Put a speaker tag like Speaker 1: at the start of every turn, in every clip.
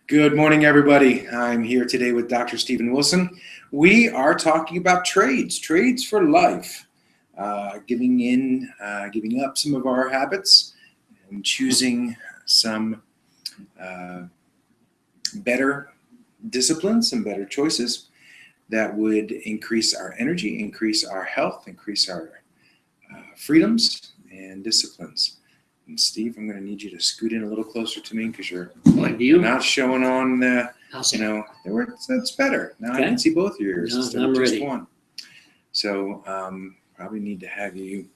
Speaker 1: Good morning, everybody. I'm here today with Dr. Stephen Wilson. We are talking about trades for life, giving up some of our habits and choosing some better disciplines, some better choices that would increase our energy, increase our health, increase our freedoms and disciplines. And Steve, I'm going to need you to scoot in a little closer to me because you're not showing on, it's better. Now I can see both your ears instead of just one. So probably need to have you,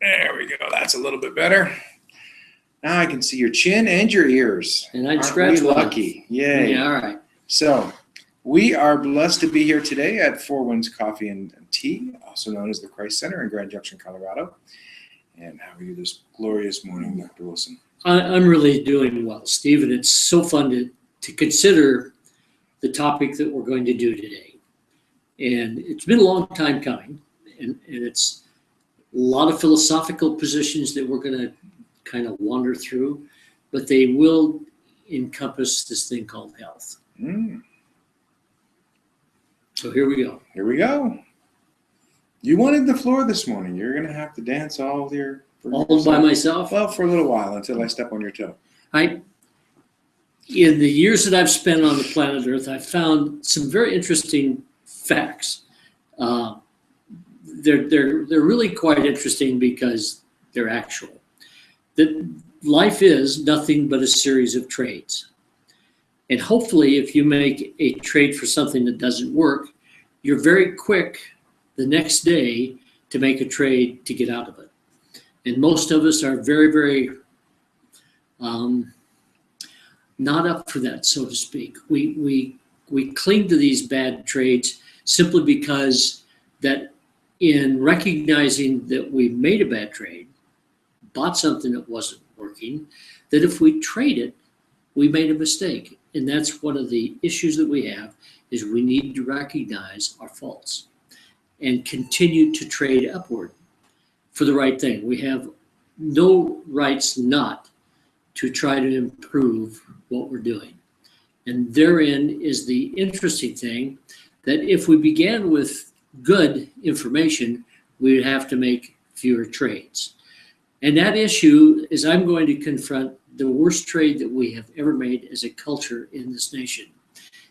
Speaker 1: there we go, that's a little bit better. Now I can see your chin and your ears.
Speaker 2: And I'd scratch one.
Speaker 1: Lucky. Yay.
Speaker 2: Yeah, all right.
Speaker 1: So we are blessed to be here today at Four Winds Coffee and Tea, also known as the Christ Center in Grand Junction, Colorado. And how are you this glorious morning, Dr. Wilson?
Speaker 2: I'm really doing well, Steve, and it's so fun to consider the topic that we're going to do today. And it's been a long time coming, and it's a lot of philosophical positions that we're going to kind of wander through, but they will encompass this thing called health. So here we go.
Speaker 1: Here we go. You wanted the floor this morning. You're going to have to dance all
Speaker 2: by myself?
Speaker 1: Well, for a little while until I step on your toe.
Speaker 2: In the years that I've spent on the planet Earth, I've found some very interesting facts. They're really quite interesting because they're actual. That life is nothing but a series of trades. And hopefully, if you make a trade for something that doesn't work, you're very quick the next day to make a trade to get out of it. And most of us are very, very not up for that, so to speak. We cling to these bad trades simply because that in recognizing that we made a bad trade, bought something that wasn't working, that if we trade it, we made a mistake. And that's one of the issues that we have, is we need to recognize our faults and continue to trade upward for the right thing. We have no rights not to try to improve what we're doing. And therein is the interesting thing, that if we began with good information, we would have to make fewer trades. And that issue is I'm going to confront the worst trade that we have ever made as a culture in this nation.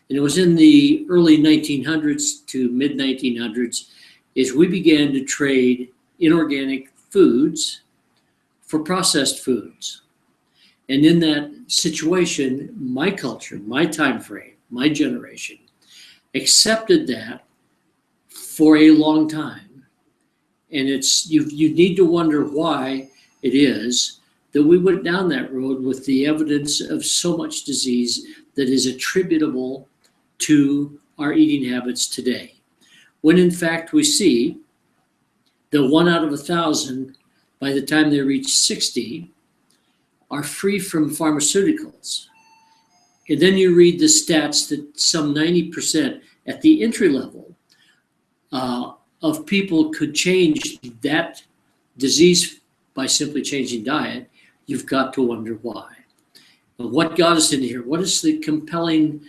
Speaker 2: And it was in the early 1900s to mid 1900s is we began to trade inorganic foods for processed foods. And in that situation, my culture, my time frame, my generation accepted that for a long time. And it's you need to wonder why it is that we went down that road with the evidence of so much disease that is attributable to our eating habits today. When in fact we see that 1 out of 1,000, by the time they reach 60, are free from pharmaceuticals. And then you read the stats that some 90% at the entry level of people could change that disease by simply changing diet. You've got to wonder why. But what got us in here? What is the compelling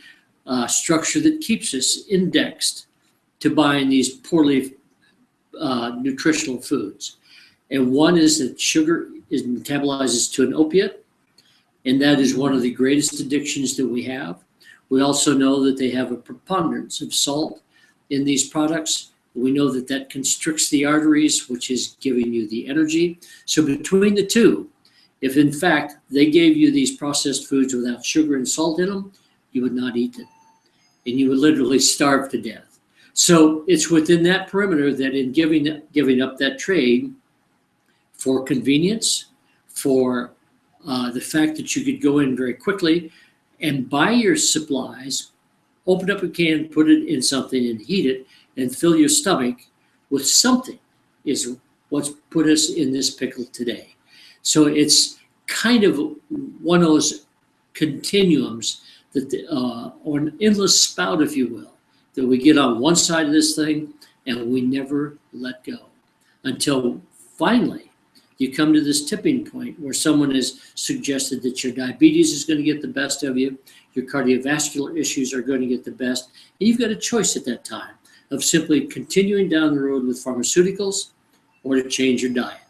Speaker 2: structure that keeps us indexed to buying these poorly nutritional foods? And one is that sugar is metabolizes to an opiate, and that is one of the greatest addictions that we have. We also know that they have a preponderance of salt in these products. We know that that constricts the arteries, which is giving you the energy. So between the two, if in fact they gave you these processed foods without sugar and salt in them, you would not eat them, and you would literally starve to death. So it's within that perimeter that in giving up that trade for convenience, for the fact that you could go in very quickly and buy your supplies, open up a can, put it in something and heat it, and fill your stomach with something is what's put us in this pickle today. So it's kind of one of those continuums that or an endless spout, if you will, that we get on one side of this thing and we never let go until finally you come to this tipping point where someone has suggested that your diabetes is going to get the best of you, your cardiovascular issues are going to get the best, and you've got a choice at that time of simply continuing down the road with pharmaceuticals or to change your diet.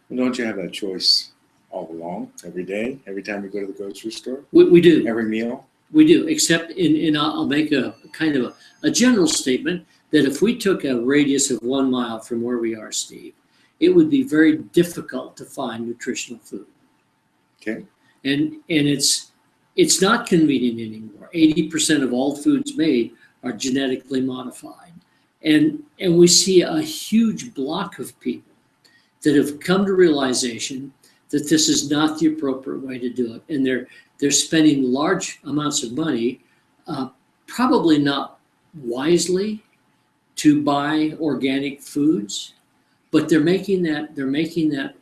Speaker 1: Well, don't you have that choice all along, every day, every time you go to the grocery store?
Speaker 2: We do.
Speaker 1: Every meal?
Speaker 2: We do, except I'll make a kind of a general statement that if we took a radius of 1 mile from where we are, Steve, it would be very difficult to find nutritional food.
Speaker 1: Okay.
Speaker 2: And it's not convenient anymore. 80% of all foods made are genetically modified. And we see a huge block of people that have come to realization that this is not the appropriate way to do it. And they're spending large amounts of money, probably not wisely, to buy organic foods, but they're making that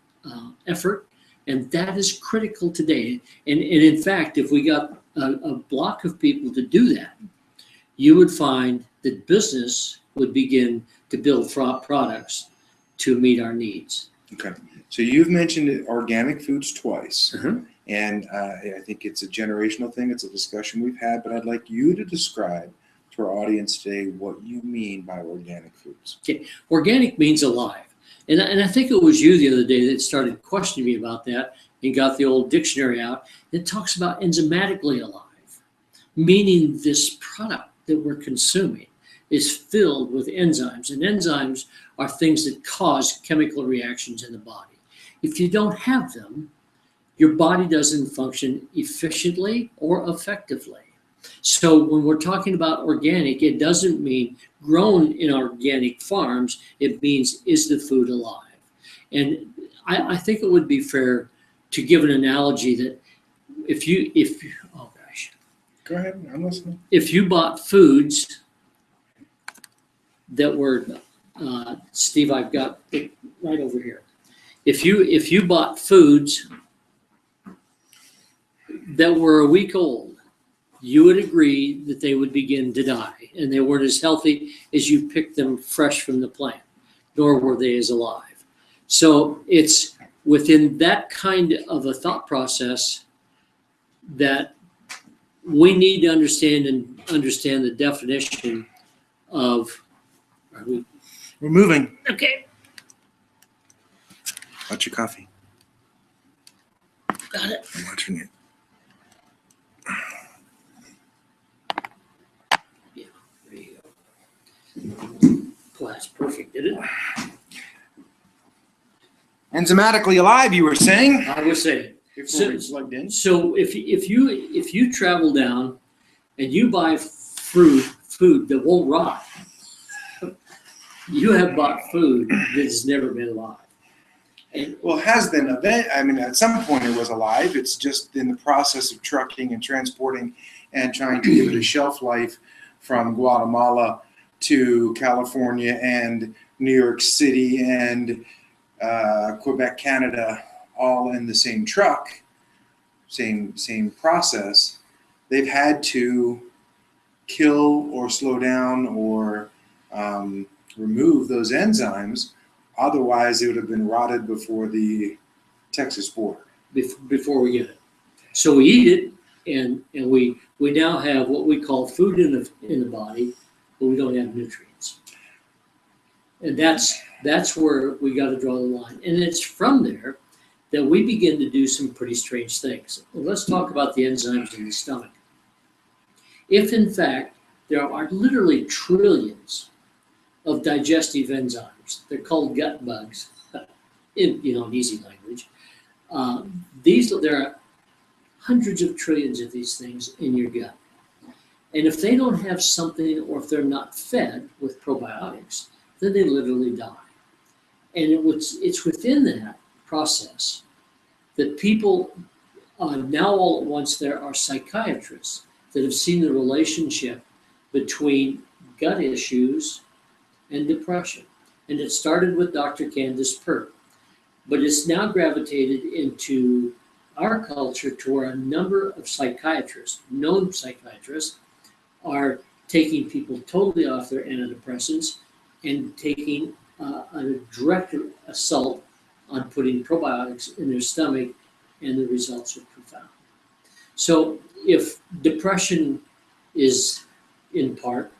Speaker 2: effort, and that is critical today. And in fact, if we got a block of people to do that, you would find that business would begin to build products to meet our needs.
Speaker 1: Okay. So you've mentioned organic foods twice.
Speaker 2: Uh-huh.
Speaker 1: And I think it's a generational thing. It's a discussion we've had, but I'd like you to describe to our audience today what you mean by organic foods.
Speaker 2: Okay. Organic means alive. And I think it was you the other day that started questioning me about that and got the old dictionary out. It talks about enzymatically alive, meaning this product that we're consuming is filled with enzymes. And enzymes are things that cause chemical reactions in the body. If you don't have them, your body doesn't function efficiently or effectively. So when we're talking about organic, it doesn't mean grown in organic farms. It means, is the food alive? And I think it would be fair to give an analogy that if you oh gosh.
Speaker 1: Go ahead, I'm listening.
Speaker 2: If you bought foods that were, Steve, I've got it right over here. If you bought foods that were a week old, you would agree that they would begin to die, and they weren't as healthy as you picked them fresh from the plant, nor were they as alive. So it's within that kind of a thought process that we need to understand the definition of.
Speaker 1: We're moving.
Speaker 2: Okay.
Speaker 1: Watch your coffee.
Speaker 2: Got it.
Speaker 1: I'm watching it.
Speaker 2: Yeah, there you go. Well, that's perfect, did it?
Speaker 1: Enzymatically alive, you were saying?
Speaker 2: I was saying.
Speaker 1: Before we plugged in.
Speaker 2: So if you travel down and you buy food that won't rot, you have bought food that has never been alive. And
Speaker 1: Well, it has been at some point it was alive. It's just in the process of trucking and transporting and trying to give it a shelf life from Guatemala to California and New York City and Quebec, Canada, all in the same truck, same process. They've had to kill or slow down or remove those enzymes. Otherwise, it would have been rotted before the Texas border.
Speaker 2: before we get it, so we eat it, and we now have what we call food in the body, but we don't have nutrients. And that's where we got to draw the line. And it's from there that we begin to do some pretty strange things. Well, let's talk about the enzymes in the stomach. If in fact there are literally trillions of digestive enzymes, they're called gut bugs, in easy language. There are hundreds of trillions of these things in your gut. And if they don't have something, or if they're not fed with probiotics, then they literally die. And it's within that process that people, now all at once, there are psychiatrists that have seen the relationship between gut issues and depression. And it started with Dr. Candace Pert, but it's now gravitated into our culture to where a number of psychiatrists, known psychiatrists, are taking people totally off their antidepressants and taking a direct assault on putting probiotics in their stomach, and the results are profound. So if depression is in part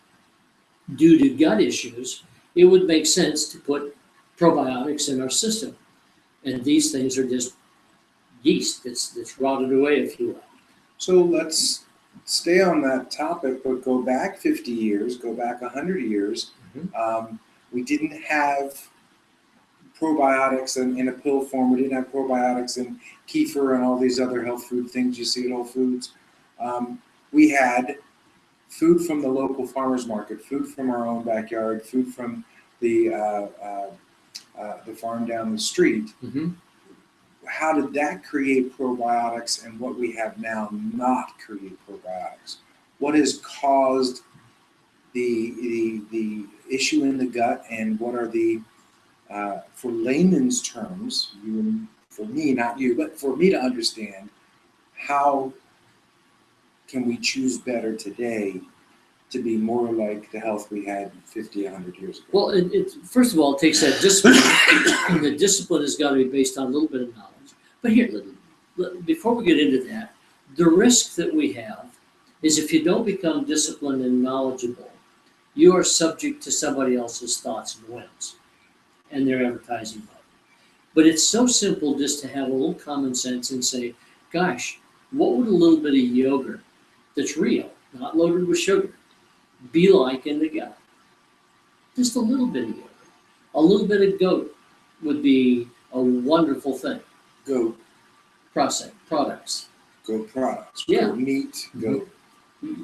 Speaker 2: due to gut issues, it would make sense to put probiotics in our system. And these things are just yeast that's rotted away, if you will.
Speaker 1: So let's stay on that topic, but go back 50 years, go back 100 years. We didn't have probiotics in a pill form. We didn't have probiotics in kefir and all these other health food things you see at Whole Foods. We had food from the local farmer's market, food from our own backyard, food from the farm down the street. How did that create probiotics, and what we have now not create probiotics? What has caused the issue in the gut, and what are the, for layman's terms, for me, not you, but for me to understand, how can we choose better today to be more like the health we had 50, 100 years ago?
Speaker 2: Well, first of all, it takes that discipline, and the discipline has got to be based on a little bit of knowledge. But here, before we get into that, the risk that we have is if you don't become disciplined and knowledgeable, you are subject to somebody else's thoughts and whims and their advertising budget. But it's so simple just to have a little common sense and say, gosh, what would a little bit of yogurt that's real, not loaded with sugar, be like in the gut? Just a little bit of yogurt. A little bit of goat would be a wonderful thing.
Speaker 1: Goat
Speaker 2: products.
Speaker 1: Goat products.
Speaker 2: Yeah.
Speaker 1: Goat meat, goat.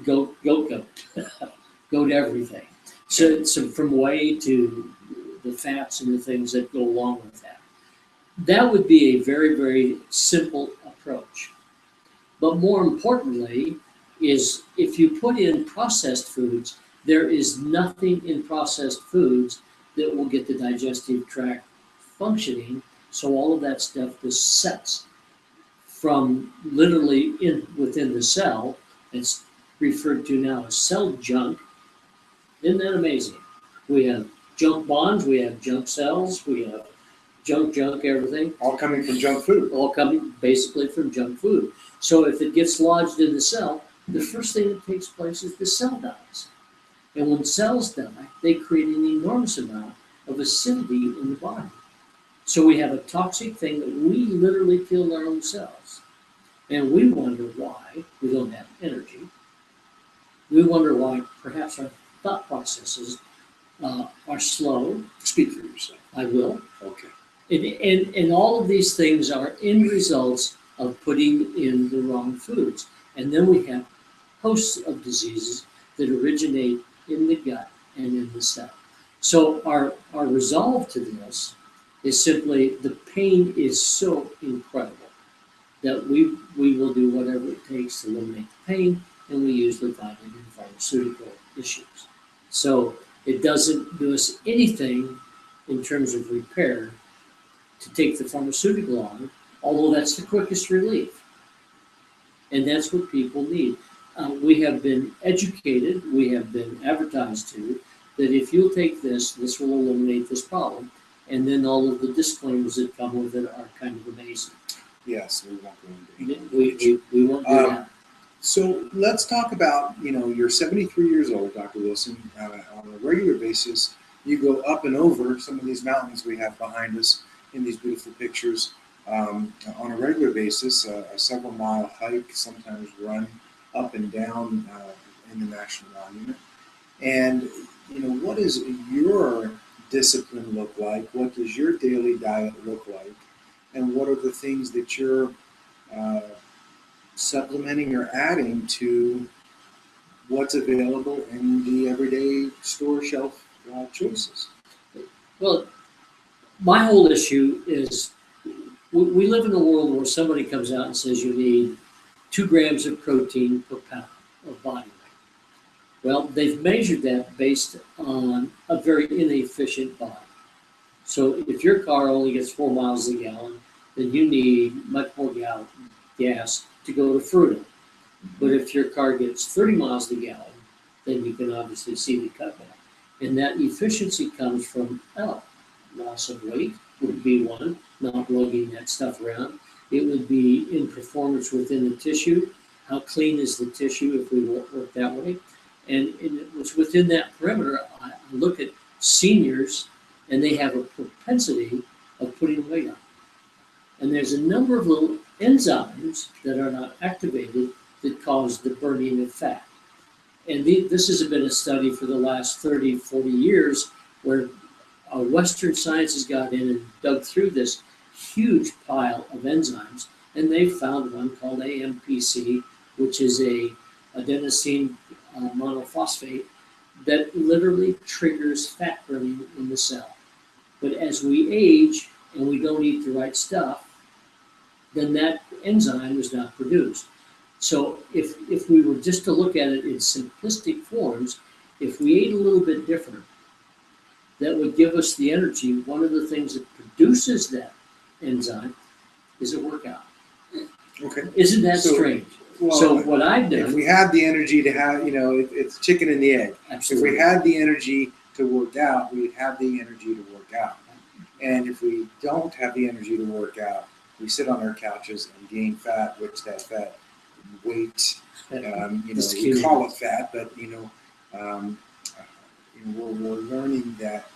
Speaker 2: Goat. Goat everything. So from whey to the fats and the things that go along with that. That would be a very, very simple approach. But more importantly is if you put in processed foods, there is nothing in processed foods that will get the digestive tract functioning. So all of that stuff just sets from literally within the cell. It's referred to now as cell junk. Isn't that amazing? We have junk bonds, we have junk cells, we have junk, everything.
Speaker 1: All coming from junk food.
Speaker 2: All coming basically from junk food. So if it gets lodged in the cell, the first thing that takes place is the cell dies. And when cells die, they create an enormous amount of acidity in the body. So we have a toxic thing that we literally kill our own cells. And we wonder why we don't have energy. We wonder why perhaps our thought processes are slow.
Speaker 1: Speak for yourself.
Speaker 2: I will.
Speaker 1: Okay.
Speaker 2: And all of these things are end results of putting in the wrong foods. And then we have hosts of diseases that originate in the gut and in the cell. So our resolve to this is simply the pain is so incredible that we will do whatever it takes to eliminate the pain, and we usually find it in pharmaceutical issues. So it doesn't do us anything in terms of repair to take the pharmaceutical on, although that's the quickest relief. And that's what people need. We have been educated, we have been advertised to, that if you'll take this will eliminate this problem. And then all of the disclaimers that come with it are kind of amazing.
Speaker 1: Yes, we won't go into
Speaker 2: We won't do that.
Speaker 1: So let's talk about, you're 73 years old, Dr. Wilson. On a regular basis, you go up and over some of these mountains we have behind us in these beautiful pictures. On a regular basis, a several mile hike, sometimes run up and down in the National Monument. And, what does your discipline look like? What does your daily diet look like? And what are the things that you're supplementing or adding to what's available in the everyday store shelf choices?
Speaker 2: Well, my whole issue is we live in a world where somebody comes out and says you need 2 grams of protein per pound of body weight. Well, they've measured that based on a very inefficient body. So if your car only gets 4 miles a gallon, then you need much more gas to go to Fruita. But if your car gets 30 miles a gallon, then you can obviously see the cutback. And that efficiency comes from loss of weight, would be one, not lugging that stuff around. It would be in performance within the tissue. How clean is the tissue if we work that way? And it was within that perimeter. I look at seniors, and they have a propensity of putting weight on. And there's a number of little enzymes that are not activated that cause the burning of fat. And this has been a study for the last 30, 40 years where Western science has got in and dug through this huge pile of enzymes, and they found one called AMPC, which is a adenosine monophosphate that literally triggers fat burning in the cell. But as we age and we don't eat the right stuff, then that enzyme is not produced. So if we were just to look at it in simplistic forms, if we ate a little bit different, that would give us the energy. One of the things that produces that enzyme is a workout.
Speaker 1: Okay.
Speaker 2: Isn't that strange?
Speaker 1: Well,
Speaker 2: so what I've done,
Speaker 1: if we had the energy to have, it's chicken and the egg.
Speaker 2: absolutely.
Speaker 1: If we had the energy to work out, we'd have the energy to work out. And if we don't have the energy to work out, we sit on our couches and gain fat, which that fat weight, we call it fat, but we're learning that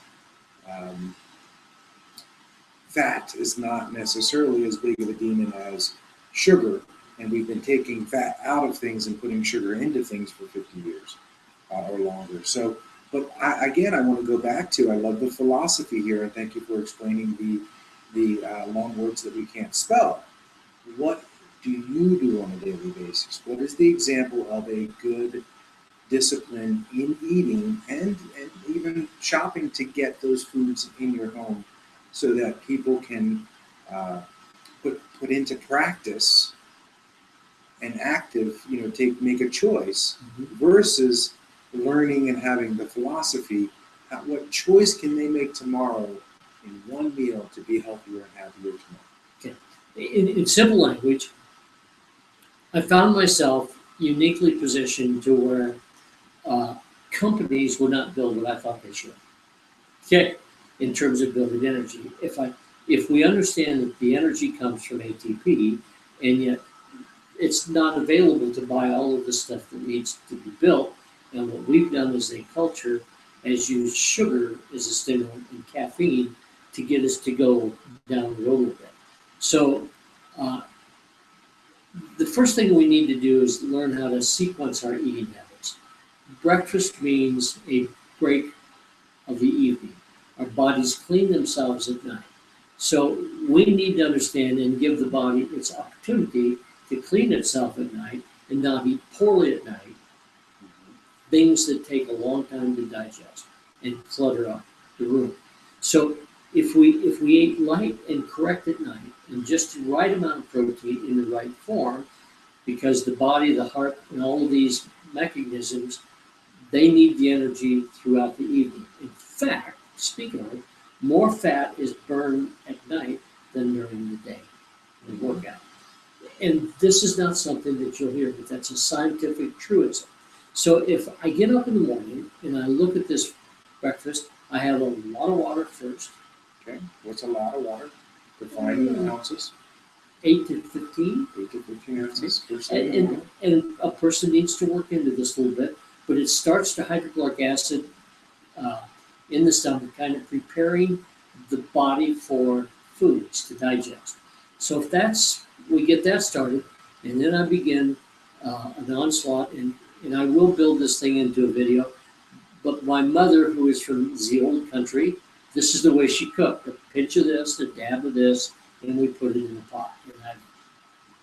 Speaker 1: fat is not necessarily as big of a demon as sugar, and we've been taking fat out of things and putting sugar into things for 50 years or longer. So, but I want to go back to, I love the philosophy here, and thank you for explaining the long words that we can't spell. What do you do on a daily basis? What is the example of a good discipline in eating and even shopping to get those foods in your home so that people can put into practice and active, make a choice versus learning and having the philosophy? What choice can they make tomorrow in one meal to be healthier and happier tomorrow?
Speaker 2: Okay. In simple language, I found myself uniquely positioned to where companies would not build what I thought they should. Okay, in terms of building energy. If we understand that the energy comes from ATP, and yet it's not available to buy all of the stuff that needs to be built, and what we've done as a culture is use sugar as a stimulant and caffeine to get us to go down the road a little bit. So the first thing we need to do is learn how to sequence our eating habits. Breakfast means a break of the evening. Our bodies clean themselves at night. So we need to understand and give the body its opportunity to clean itself at night and not eat poorly at night. Things that take a long time to digest and clutter up the room. So if we ate light and correct at night and just the right amount of protein in the right form, because the body, the heart, and all of these mechanisms, they need the energy throughout the evening. In fact, speaking of it, more fat is burned at night than during the day in workout. And this is not something that you'll hear, but that's a scientific truism. So if I get up in the morning and I look at this breakfast, I have a lot of water first.
Speaker 1: Okay, what's a lot of water? Define in ounces.
Speaker 2: 8 to 15.
Speaker 1: 8 to 15 ounces. First thing in the morning.
Speaker 2: And a person needs to work into this a little bit, but it starts to hydrochloric acid in the stomach, kind of preparing the body for foods to digest. So if we get that started, and then I begin an onslaught, and I will build this thing into a video, but my mother, who is from the old country, this is the way she cooked: a pinch of this, a dab of this, and we put it in a pot. And I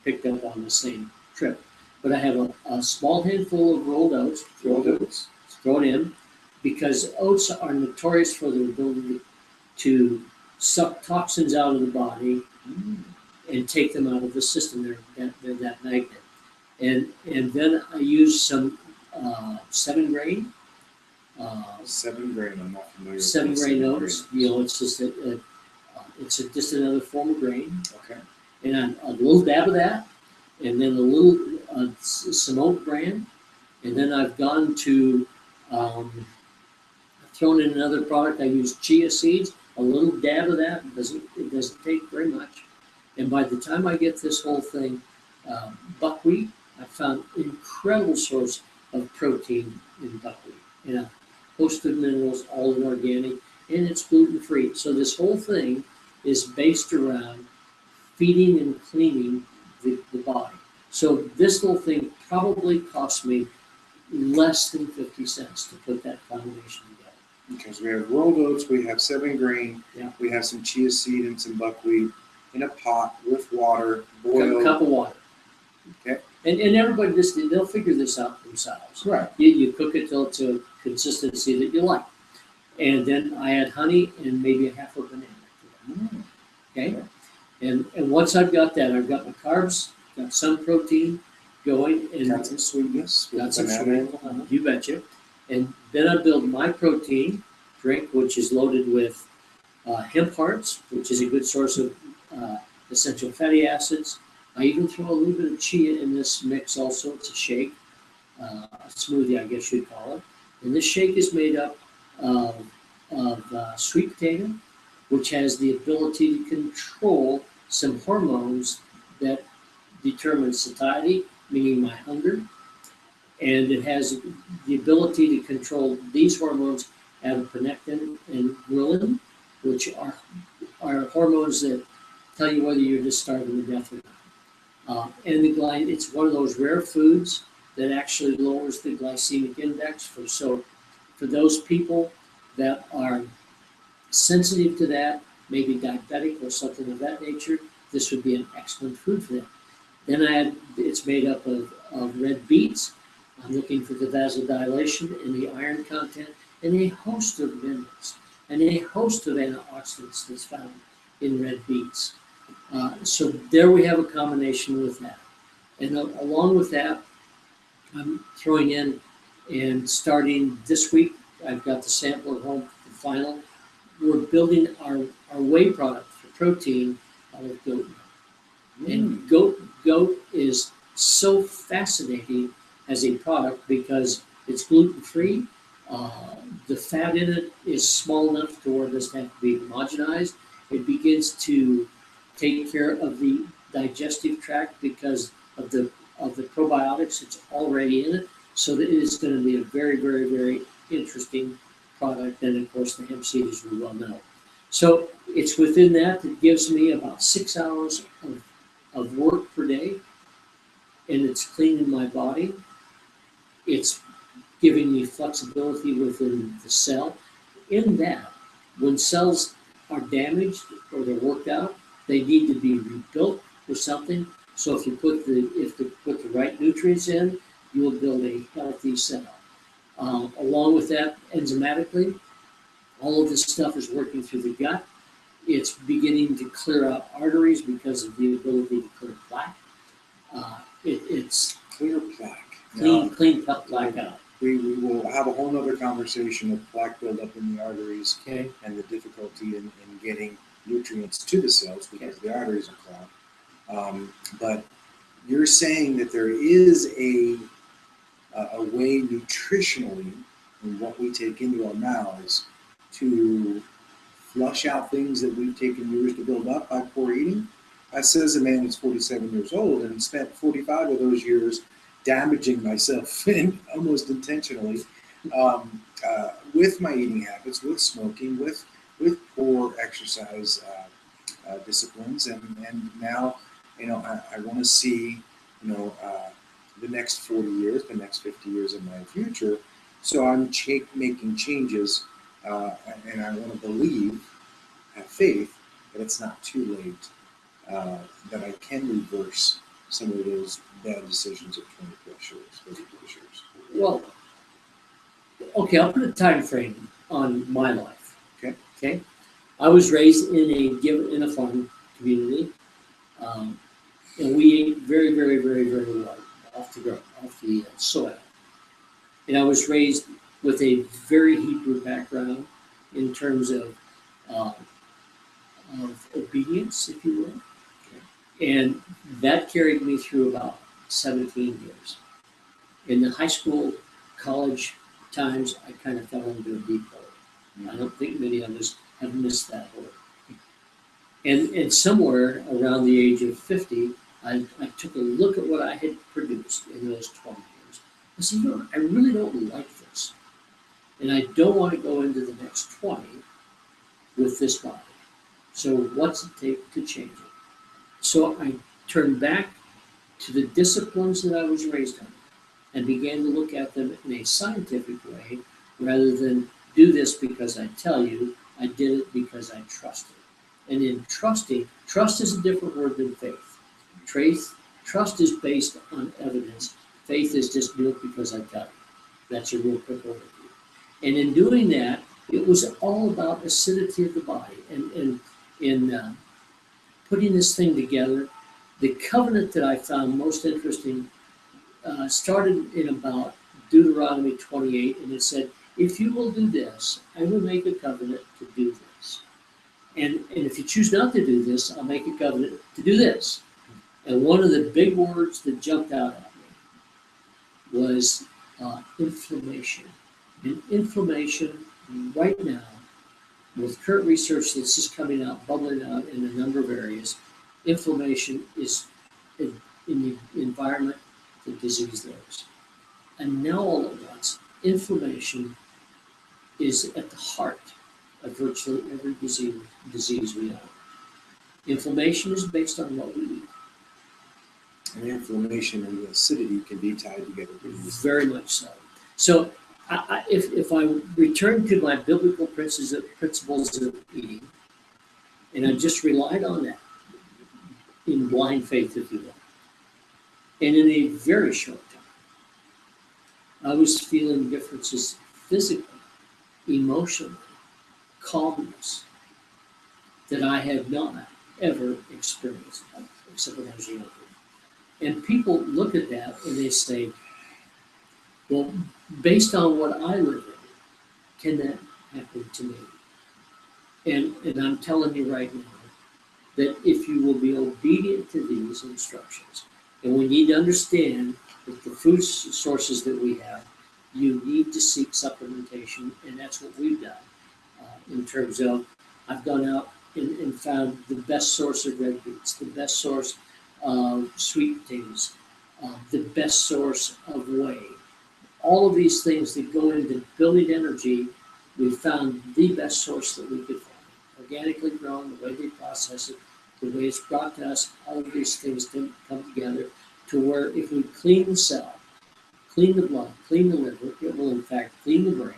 Speaker 2: picked up on the same trip. But I have a small handful of rolled oats. Throw it in, because oats are notorious for their ability to suck toxins out of the body and take them out of the system. They're that magnet. And then I use some 7 grain.
Speaker 1: 7 grain, I'm not familiar with
Speaker 2: 7 grain oats.
Speaker 1: grain.
Speaker 2: It's just just another form of grain.
Speaker 1: Okay.
Speaker 2: And a little dab of that, and then a little some oat bran, and then I've gone to I've thrown in another product. I use chia seeds. a little dab of that. It doesn't take very much. And by the time I get this whole thing, buckwheat, I found incredible source of protein in buckwheat. And a host of minerals, all in organic, and it's gluten-free. So this whole thing is based around feeding and cleaning the body. So this little thing probably cost me less than 50 cents to put that combination together.
Speaker 1: Because we have rolled oats, we have 7 grain,
Speaker 2: Yeah.
Speaker 1: we have some chia seed and some buckwheat in a pot with water,
Speaker 2: A
Speaker 1: boiled.
Speaker 2: cup of water.
Speaker 1: Okay.
Speaker 2: And everybody they'll figure this out themselves.
Speaker 1: Right.
Speaker 2: You cook it till it's a consistency that you like. And then I add honey and maybe a half a banana to that.
Speaker 1: Mm.
Speaker 2: Okay? And once I've got that, I've got my carbs, got some protein going, and
Speaker 1: Got some sweetness. with
Speaker 2: got some
Speaker 1: banana.
Speaker 2: sweet, you betcha. And then I build my protein drink, which is loaded with hemp hearts, which is a good source of essential fatty acids. I even throw a little bit of chia in this mix also. It's a shake, a smoothie, I guess you'd call it. And this shake is made up of sweet potato, which has the ability to control some hormones that determine satiety, meaning my hunger. And it has the ability to control these hormones, adiponectin and ghrelin, which are hormones that tell you whether you're just starving to death or not. And it's one of those rare foods that actually lowers the glycemic index. For those people that are sensitive to that, maybe diabetic or something of that nature, this would be an excellent food for them. Then it's made up of red beets. I'm looking for the vasodilation and the iron content and a host of minerals and a host of antioxidants that's found in red beets. So there we have a combination with that. And along with that, I'm throwing in and starting this week, I've got the sample at home, the final. We're building our whey product for protein out of goat milk. And goat is so fascinating as a product because it's gluten-free. The fat in it is small enough to where it doesn't have to be homogenized. It begins to take care of the digestive tract because of the probiotics that's already in it. So that it is going to be a very, very, very interesting product. And of course, the hemp seed, as we well know. So it's within that gives me about 6 hours of work per day, and it's cleaning my body. It's giving me flexibility within the cell. In that, when cells are damaged or they're worked out, they need to be rebuilt with something. So if you put the right nutrients in, you will build a healthy cell. Along with that, enzymatically, all of this stuff is working through the gut. It's beginning to clear out arteries because of the ability to clear plaque. It's
Speaker 1: Clear plaque.
Speaker 2: clean plaque out.
Speaker 1: We will have a whole nother conversation of plaque buildup in the arteries
Speaker 2: Okay.
Speaker 1: and the difficulty in getting nutrients to the cells because the arteries are clogged. But you're saying that there is a way nutritionally in what we take into our mouths to flush out things that we've taken years to build up by poor eating. That says a man that's 47 years old and spent 45 of those years damaging myself almost intentionally with my eating habits, with smoking, with poor exercise disciplines, and now I want to see the next 40 years, the next 50 years in my future. So I'm making changes, and I want to believe, have faith that it's not too late, that I can reverse some of those bad decisions of 20 plus years, 30 plus years.
Speaker 2: Well, okay, I'll put a time frame on my life. Okay. I was raised in a farm community, and we ate very, very, very, very well off the soil. And I was raised with a very Hebrew background in terms of obedience, if you will. And that carried me through about 17 years. In the high school, college times, I kind of fell into a deep hole. I don't think many of us have missed that word. And somewhere around the age of 50, I took a look at what I had produced in those 20 years. I said, you know, I really don't like this. And I don't want to go into the next 20 with this body. So what's it take to change it? So I turned back to the disciplines that I was raised on and began to look at them in a scientific way rather than do this because I tell you, I did it because I trusted. And in trusting, trust is a different word than faith. Trust is based on evidence. Faith is just do it because I tell you. That's a real quick overview. And in doing that, it was all about acidity of the body. And in putting this thing together, the covenant that I found most interesting started in about Deuteronomy 28, and it said, if you will do this, I will make a covenant to do this. And if you choose not to do this, I'll make a covenant to do this. And one of the big words that jumped out at me was inflammation. And inflammation right now, with current research that's just coming out, bubbling out in a number of areas, inflammation is in the environment the disease lives. And now all at once, inflammation is at the heart of virtually every disease we know. Inflammation is based on what we eat.
Speaker 1: And inflammation and the acidity can be tied together.
Speaker 2: Very much so. So if I return to my biblical principles of eating, and I just relied on that in blind faith, if you will, and in a very short time, I was feeling differences physically, emotionally, calmness that I had not ever experienced, except when I was younger. And people look at that and they say, well, based on what I live in, can that happen to me? And I'm telling you right now that if you will be obedient to these instructions, and we need to understand that the food sources that we have, you need to seek supplementation, and that's what we've done in terms of, I've gone out and found the best source of red beets, the best source of sweet potatoes, the best source of whey. All of these things that go into building energy, we found the best source that we could find. Organically grown, the way they process it, the way it's brought to us, all of these things come together to where if we clean the cell, clean the blood, clean the liver, it will in fact clean the brain,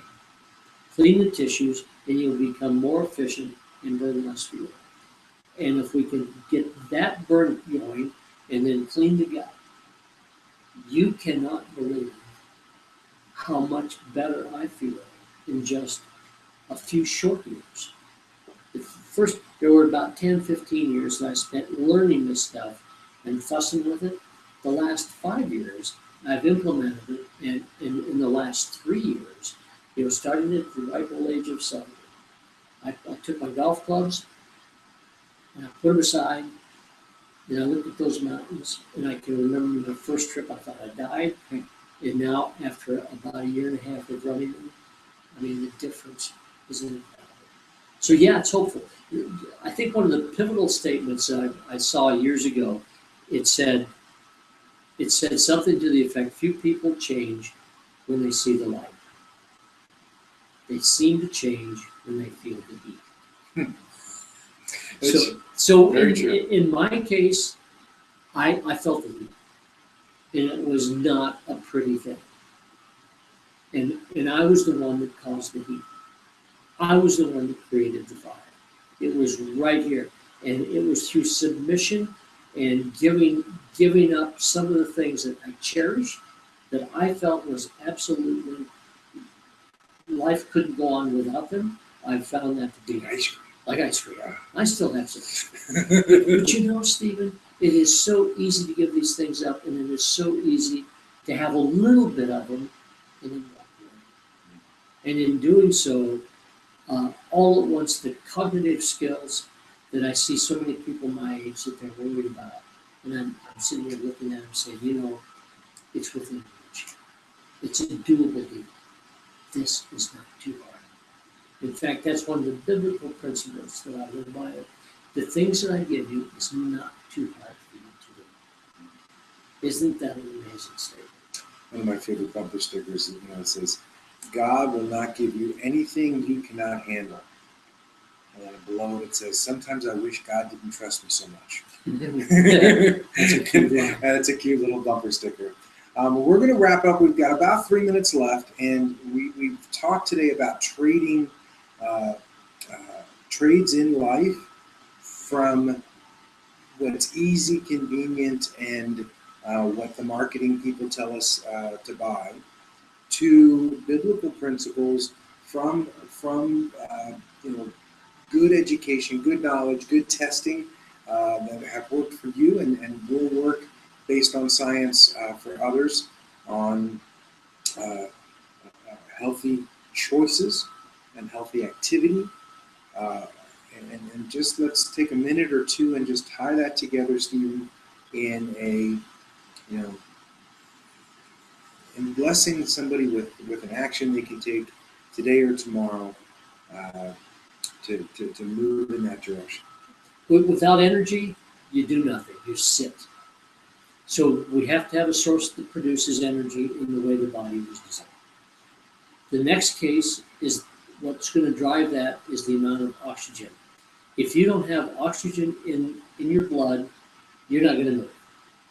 Speaker 2: clean the tissues, and you'll become more efficient and burn less fuel. And if we can get that burn going and then clean the gut, you cannot believe how much better I feel in just a few short years. First, there were about 10, 15 years that I spent learning this stuff and fussing with it. The last 5 years, I've implemented it, and in the last 3 years, starting at the ripe old age of 70, I took my golf clubs and I put them aside, and I looked at those mountains, and I can remember the first trip I thought I died, and now after about a year and a half of running them, I mean, the difference is incredible. So yeah, it's hopeful. I think one of the pivotal statements I saw years ago, it said something to the effect, few people change when they see the light. They seem to change when they feel the heat. So in my case, I felt the heat, and it was not a pretty thing. And I was the one that caused the heat. I was the one that created the fire. It was right here, and it was through submission and giving up some of the things that I cherished, that I felt was absolutely, life couldn't go on without them. I found that to be like ice cream. I still have some ice cream. But you know, Stephen, it is so easy to give these things up, and it is so easy to have a little bit of them and then walk away. And in doing so, all at once, the cognitive skills that I see so many people my age that they're worried about, and I'm sitting here looking at them saying, it's within reach. It's a doable deal. This is not too hard. In fact, that's one of the biblical principles that I live by. The things that I give you is not too hard for you to do. Isn't that an amazing statement?
Speaker 1: One of my favorite bumper stickers, it says, God will not give you anything you cannot handle. And then below it says, sometimes I wish God didn't trust me so much.
Speaker 2: That's a cute line.
Speaker 1: That's a cute little bumper sticker. We're going to wrap up. We've got about 3 minutes left, and we've talked today about trading trades in life from what's easy, convenient, and what the marketing people tell us to buy, to biblical principles from good education, good knowledge, good testing that have worked for you and will work based on science for others on healthy choices and healthy activity. And just let's take a minute or two and just tie that together, Stephen, in in blessing somebody with an action they can take today or tomorrow to move in that direction.
Speaker 2: Without energy, you do nothing. You sit. So we have to have a source that produces energy in the way the body was designed. The next case is what's going to drive that is the amount of oxygen. If you don't have oxygen in your blood, you're not going to move.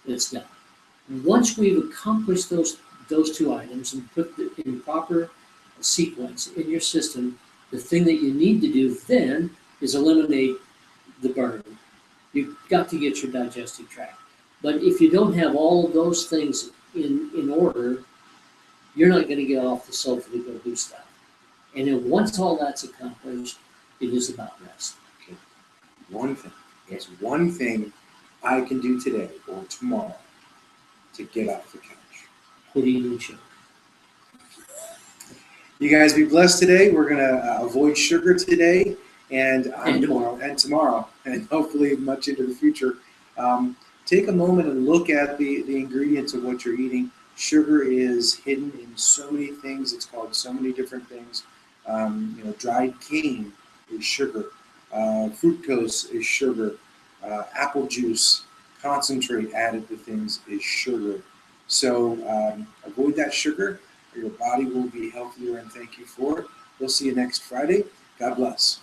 Speaker 2: It's done. Once we've accomplished those two items and put them in proper sequence in your system, the thing that you need to do then is eliminate the burn. You've got to get your digestive tract. But if you don't have all of those things in order, you're not going to get off the sofa to go do stuff. And then once all that's accomplished, it is about rest.
Speaker 1: Okay. One thing. There's one thing I can do today or tomorrow to get off the couch.
Speaker 2: Put in sugar.
Speaker 1: You guys be blessed today. We're going to avoid sugar today and tomorrow, and hopefully much into the future. Take a moment and look at the ingredients of what you're eating. Sugar is hidden in so many things. It's called so many different things. Dried cane is sugar. Fructose is sugar. Apple juice, concentrate added to things is sugar. So avoid that sugar, or your body will be healthier, and thank you for it. We'll see you next Friday. God bless.